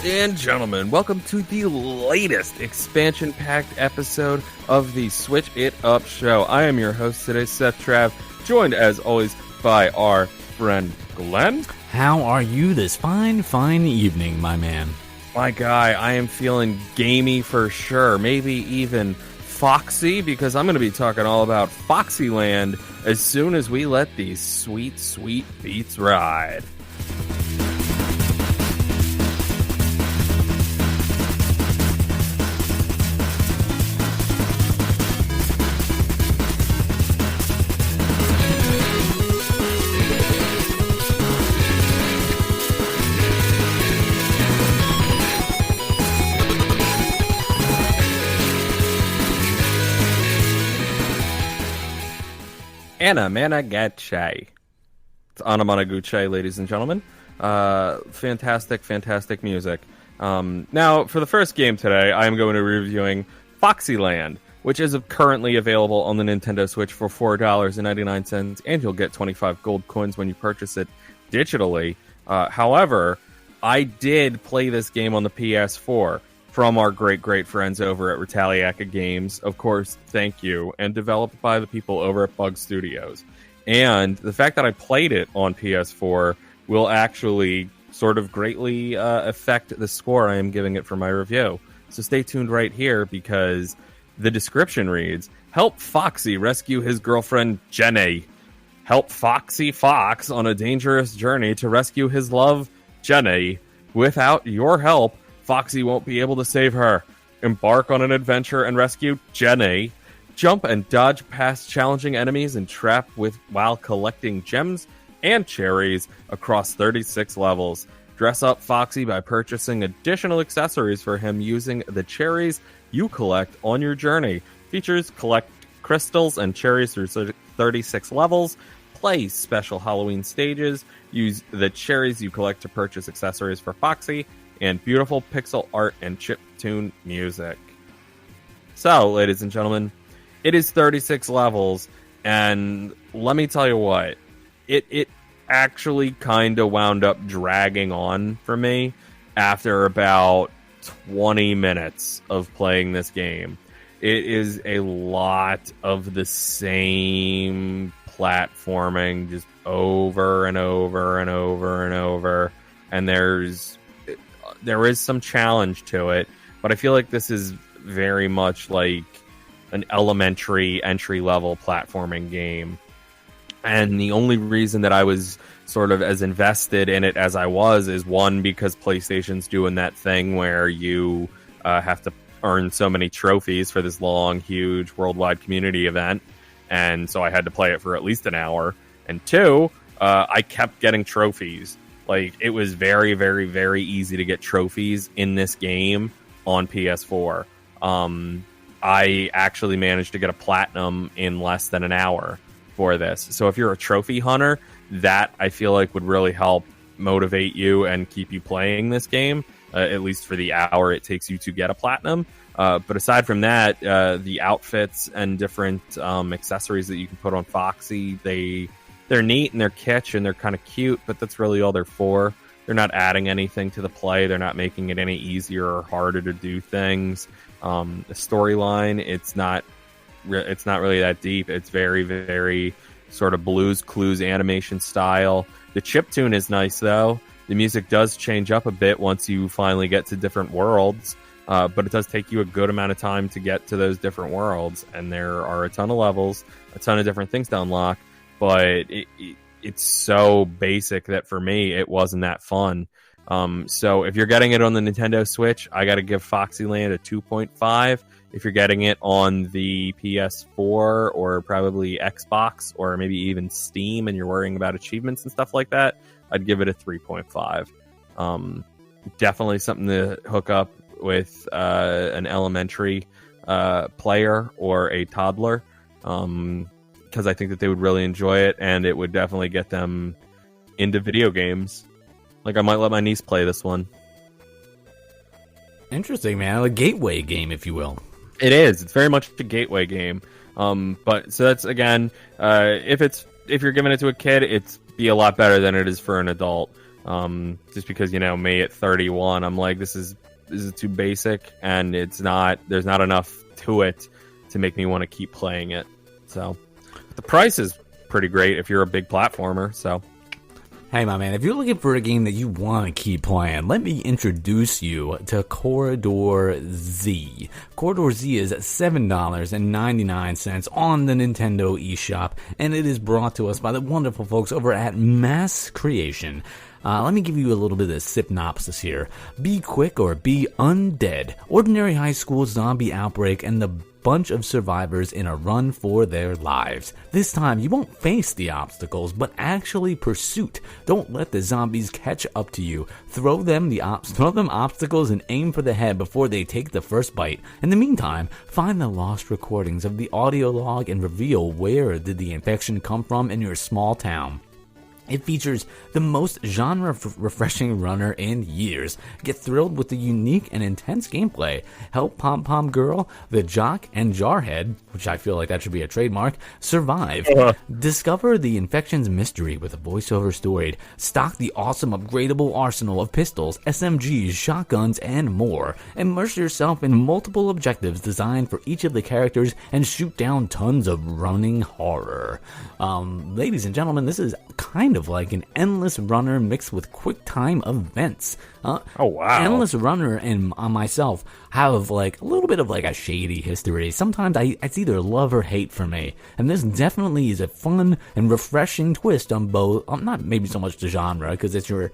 and gentlemen, welcome to the latest expansion-packed episode of the Switch It Up Show. I am your host today, Seth Trav, joined as always by our friend Glenn. How are you this fine evening, my man? My guy, I am feeling gamey for sure, maybe even foxy, because I'm going to be talking all about Foxyland as soon as we let these sweet, sweet beats ride. Anamanaguchi. It's Anamanaguchi, ladies and gentlemen. Fantastic music. Now, for the first game today, I am going to be reviewing Foxyland, which is currently available on the Nintendo Switch for $4.99, and you'll get 25 gold coins when you purchase it digitally. However, I did play this game on the PS4 from our great friends over at Retaliaca Games. Of course, thank you. And developed by the people over at Bug Studios. And the fact that I played it on PS4 will actually sort of greatly affect the score I am giving it for my review. So stay tuned right here, because the description reads, help Foxy rescue his girlfriend Jenny. Help Foxy Fox on a dangerous journey to rescue his love, Jenny. Without your help, Foxy won't be able to save her. Embark on an adventure and rescue Jenny. Jump and dodge past challenging enemies and trap while collecting gems and cherries across 36 levels. Dress up Foxy by purchasing additional accessories for him using the cherries you collect on your journey. Features: collect crystals and cherries through 36 levels. Play special Halloween stages. Use the cherries you collect to purchase accessories for Foxy. And beautiful pixel art and chiptune music. So, ladies and gentlemen, it is 36 levels, and let me tell you what, it actually kind of wound up dragging on for me after about 20 minutes of playing this game. It is a lot of the same platforming, just over and over and over and over, and there is some challenge to it, but I feel like this is very much like an elementary entry-level platforming game. And the only reason that I was sort of as invested in it as I was is, one, because PlayStation's doing that thing where you have to earn so many trophies for this long, huge worldwide community event, and so I had to play it for at least an hour. And two, I kept getting trophies. Like, it was very, very, very easy to get trophies in this game on PS4. I actually managed to get a platinum in less than an hour for this. So if you're a trophy hunter, that I feel like would really help motivate you and keep you playing this game, at least for the hour it takes you to get a platinum. But aside from that, the outfits and different accessories that you can put on Foxy, they're neat and they're kitsch and they're kind of cute, but that's really all they're for. They're not adding anything to the play. They're not making it any easier or harder to do things. The storyline, it's not really that deep. It's very, very sort of Blue's Clues animation style. The chiptune is nice, though. The music does change up a bit once you finally get to different worlds, but it does take you a good amount of time to get to those different worlds, and there are a ton of levels, a ton of different things to unlock. But it's so basic that for me, it wasn't that fun. So if you're getting it on the Nintendo Switch, I got to give Foxyland a 2.5. If you're getting it on the PS4 or probably Xbox or maybe even Steam and you're worrying about achievements and stuff like that, I'd give it a 3.5. Definitely something to hook up with an elementary player or a toddler. Because I think that they would really enjoy it, and it would definitely get them into video games. Like, I might let my niece play this one. Interesting, man. A gateway game, if you will. It is. It's very much a gateway game. But so that's, again, if you're giving it to a kid, it's be a lot better than it is for an adult. Just because, me at 31, I'm like, this is too basic, and there's not enough to it to make me want to keep playing it. So the price is pretty great if you're a big platformer. So Hey, my man, if you're looking for a game that you want to keep playing, let me introduce you to Corridor Z. Corridor Z is $7.99 on the Nintendo eShop, and it is brought to us by the wonderful folks over at Mass Creation. Let me give you a little bit of synopsis here. Be quick or be undead. Ordinary high school zombie outbreak and the bunch of survivors in a run for their lives. This time, you won't face the obstacles, but actually pursuit. Don't let the zombies catch up to you. Throw them obstacles and aim for the head before they take the first bite. In the meantime, find the lost recordings of the audio log and reveal where did the infection come from in your small town. It features the most genre-refreshing runner in years. Get thrilled with the unique and intense gameplay. Help Pom Pom Girl, the Jock, and Jarhead, which I feel like that should be a trademark, survive. Discover the infection's mystery with a voiceover story. Stock the awesome upgradable arsenal of pistols, SMGs, shotguns, and more. Immerse yourself in multiple objectives designed for each of the characters and shoot down tons of running horror. Ladies and gentlemen, this is kind of like an endless runner mixed with quick time events. Oh wow! Endless runner and myself have like a little bit of like a shady history. Sometimes it's either love or hate for me, and this definitely is a fun and refreshing twist on both. Not maybe so much the genre because it's your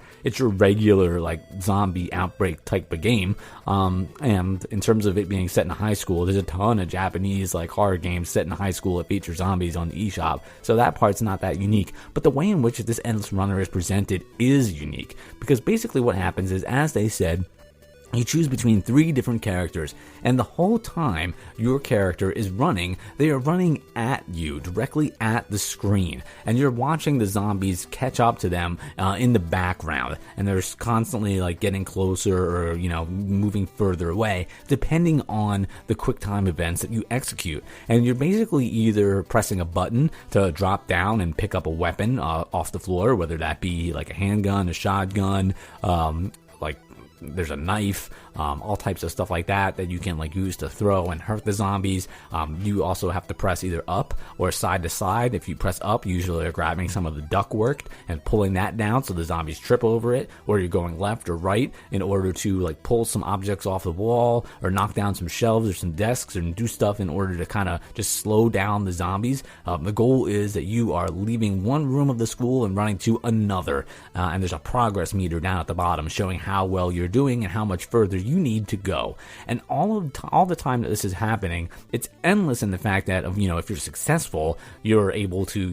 regular like zombie outbreak type of game. And in terms of it being set in high school, there's a ton of Japanese like horror games set in high school that feature zombies on the eShop, so that part's not that unique. But the way in which this endless runner is presented is unique because basically what happens is, as they said, you choose between 3 different characters, and the whole time your character is running, they are running at you, directly at the screen, and you're watching the zombies catch up to them in the background, and they're constantly like getting closer or, moving further away, depending on the quick time events that you execute. And you're basically either pressing a button to drop down and pick up a weapon off the floor, whether that be like a handgun, a shotgun, there's a knife, all types of stuff like that you can like use to throw and hurt the zombies. You also have to press either up or side to side. If you press up, usually you're grabbing some of the ductwork and pulling that down so the zombies trip over it, or you're going left or right in order to like pull some objects off the wall or knock down some shelves or some desks and do stuff in order to kind of just slow down the zombies. The goal is that you are leaving one room of the school and running to another, and there's a progress meter down at the bottom showing how well you're doing and how much further you need to go. And all the time that this is happening, it's endless in the fact that if you're successful, you're able to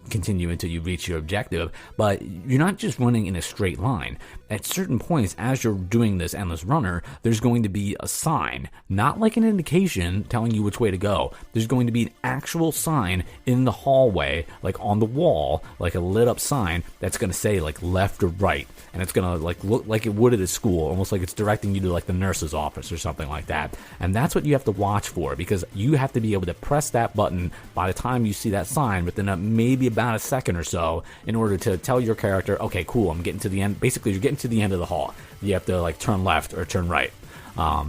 continue until you reach your objective, but you're not just running in a straight line. At certain points, as you're doing this endless runner, there's going to be a sign, not like an indication telling you which way to go. There's going to be an actual sign in the hallway, like on the wall, like a lit up sign that's going to say like left or right, and it's going to like look like it would at a school, almost like it's directing you to like the nurse's office or something like that. And that's what you have to watch for, because you have to be able to press that button by the time you see that sign within maybe about a second or so, in order to tell your character, okay, cool, I'm getting to the end. Basically, you're getting to the end of the hall. You have to like turn left or turn right.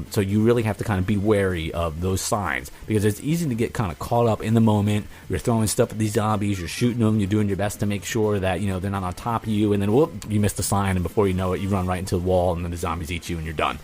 So you really have to kind of be wary of those signs, because it's easy to get kind of caught up in the moment. You're throwing stuff at these zombies, you're shooting them, you're doing your best to make sure that they're not on top of you, and then whoop, you missed the sign, and before you know it, you run right into the wall, and then the zombies eat you, and you're done.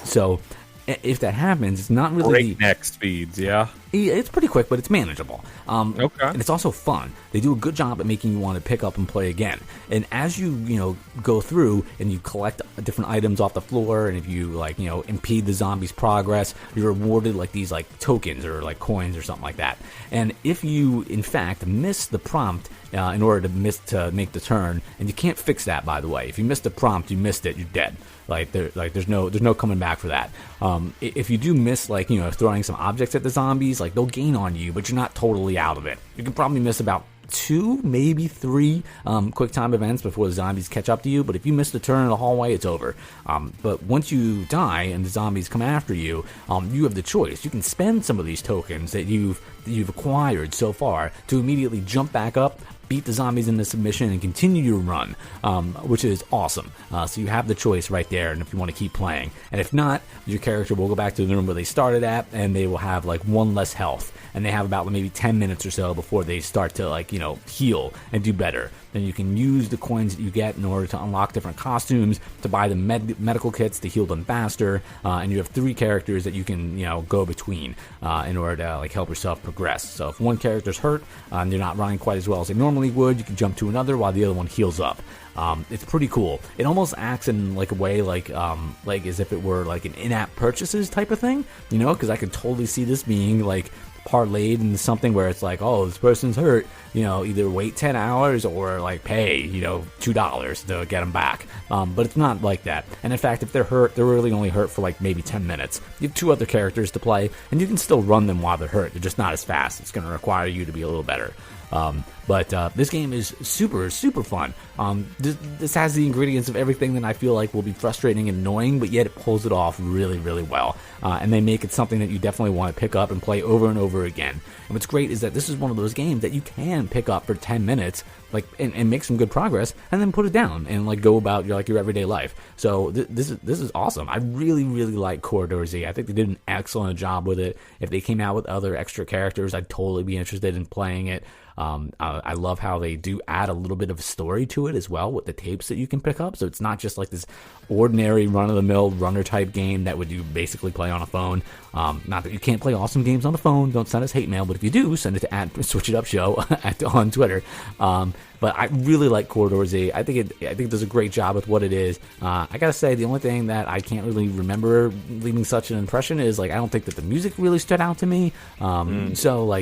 So if that happens, it's not really breakneck speeds. Yeah, it's pretty quick, but it's manageable. Okay, and it's also fun. They do a good job at making you want to pick up and play again. And as you go through and you collect different items off the floor, and if you impede the zombies' progress, you're rewarded like these like tokens or like coins or something like that. And if you in fact miss the prompt in order to make the turn, and you can't fix that, by the way. If you missed the prompt, you missed it, you're dead. There's no coming back for that. If you do miss throwing some objects at the zombies, they'll gain on you, but you're not totally out of it. You can probably miss about 2, maybe 3 quick time events before the zombies catch up to you, but if you miss the turn in the hallway, it's over. But once you die and the zombies come after you, you have the choice. You can spend some of these tokens that you've acquired so far to immediately jump back up beat the zombies in the submission and continue your run, which is awesome. So you have the choice right there, and if you want to keep playing. And if not, your character will go back to the room where they started at, and they will have like one less health. And they have about maybe 10 minutes or so before they start to heal and do better. Then you can use the coins that you get in order to unlock different costumes, to buy the medical kits to heal them faster, and you have 3 characters that you can go between in order to help yourself progress. So if one character's hurt and they're not running quite as well as they normally would, you can jump to another while the other one heals up. It's pretty cool. It almost acts in a way like as if it were an in-app purchases type of thing, because I could totally see this being parlayed into something where it's oh, this person's hurt, either wait 10 hours or pay $2 to get them back, but it's not like that. And in fact, if they're hurt, they're really only hurt for maybe 10 minutes. You have 2 other characters to play, and you can still run them while they're hurt. They're just not as fast. It's going to require you to be a little better. But this game is super, super fun. This has the ingredients of everything that I feel will be frustrating and annoying, but yet it pulls it off really, really well. And they make it something that you definitely want to pick up and play over and over again. And what's great is that this is one of those games that you can pick up for 10 minutes, and make some good progress, and then put it down and go about your everyday life. So this is awesome. I really, really like Corridor Z. I think they did an excellent job with it. If they came out with other extra characters, I'd totally be interested in playing it. I love how they do add a little bit of a story to it as well with the tapes that you can pick up. So it's not just this ordinary run-of-the-mill runner-type game that would you basically play on a phone. Not that you can't play awesome games on the phone. Don't send us hate mail, but if you do, send it to @SwitchItUpShow on Twitter. But I really like Corridor Z. I think it does a great job with what it is. I gotta say, the only thing that I can't really remember leaving such an impression is I don't think that the music really stood out to me. So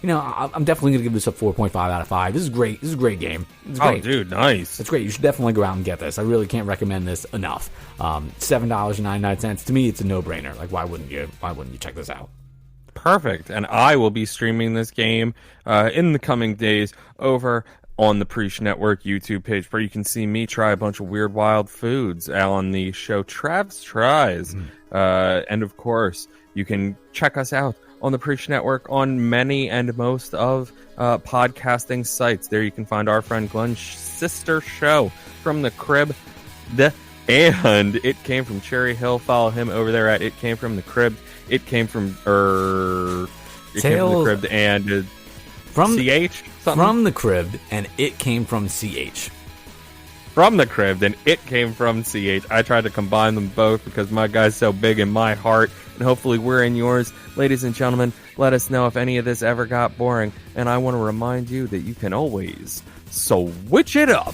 I'm definitely going to give this a 4.5 out of 5. This is great. This is a great game. It's great. Oh, dude, nice. It's great. You should definitely go out and get this. I really can't recommend this enough. $7.99. To me, it's a no-brainer. Why wouldn't you check this out? Perfect. And I will be streaming this game in the coming days over on the Preach Network YouTube page, where you can see me try a bunch of weird, wild foods on the show Trav's Tries. And of course, you can check us out on the Preach Network on many and most of podcasting sites. There you can find our friend Glenn's sister show, From the Crib, and It Came From Cherry Hill. Follow him over there at It Came From the Crib. It Came From the Crib and from CH something? From the Crib and It Came From CH. From the Crib and It Came From CH. I tried to combine them both because my guy's so big in my heart, and hopefully we're in yours. Ladies and gentlemen, let us know if any of this ever got boring, and I want to remind you that you can always switch it up.